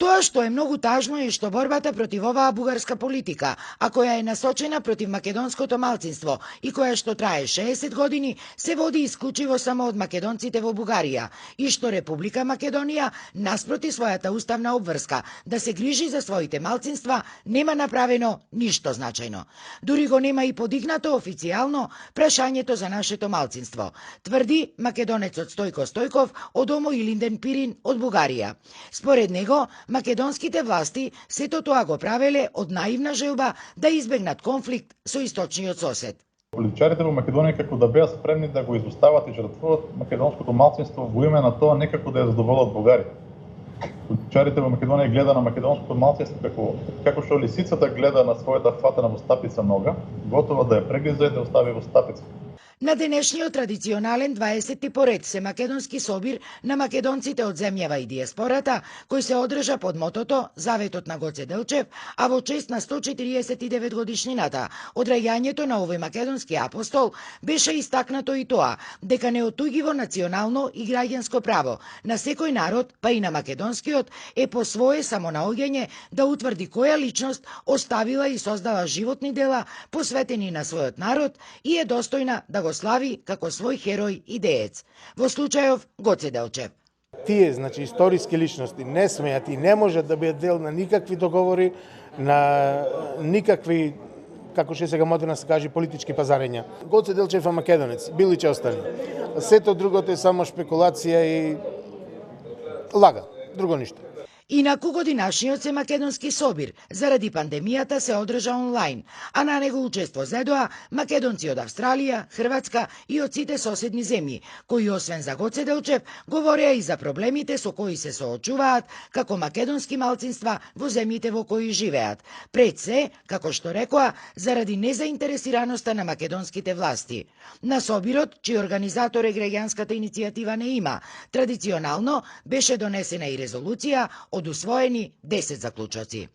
Тоа што е многу тажно е што борбата против оваа бугарска политика, а која е насочена против македонското малцинство и која што трае 60 години, се води исклучиво само од македонците во Бугарија и што Република Македонија, наспроти својата уставна обврска да се грижи за своите малцинства, нема направено ништо значајно. Дури го нема и подигнато официјално прашањето за нашето малцинство, тврди македонецот Стојко Стојков од Омо Илинден Пирин од Бугарија. Според него, македонските власти сето тоа го правеле од наивна желба да избегнат конфликт со источниот сосед. Политичарите во Македонија како да беа спремни да го изостават и жртвуват македонското малцинство во име на тоа некако да ја задоволат Бугарија. Политичарите во Македонија гледа на македонското малцинство како што лисицата гледа на својата фатена во стапица нога, готова да ја прегризе и да остави во стапица. На денешниот традиционален 20-ти поред се македонски собир на македонците од земјава и диаспората, кој се одржа под мотото Заветот на Гоце Делчев, а во чест на 149 годишнината од раѓањето на овој македонски апостол, беше истакнато и тоа дека неотугиво национално и граѓанско право на секој народ, па и на македонскиот, е по свое самонаоѓање да утврди која личност оставила и создала животни дела посветени на својот народ и е достојна да го слави како свој херој и деец. Во случајов Гоце Делчев. Тие, историски личности не смеат и не можат да бидат дел на никакви договори, на никакви, како што сега модерно се каже, политички пазарења. Гоце Делчев е македонец, бил и ќе остане. Сето другото е само шпекулација и лага, друго ништо. Инаку годинашниот се македонски собир заради пандемијата се одржа онлайн, а на него зедоа македонци од Австралија, Хрватска и од сите соседни земји, кои освен за Гоце Делчев говореа и за проблемите со кои се соочуваат како македонски малцинства во земјите во кои живеат. Пред се, како што рекоа, заради незаинтересираноста на македонските власти. На собирот, чиј организатор е граѓанската иницијатива Не има, традиционално беше донесена и резолуција од усвоени 10 заклучоци.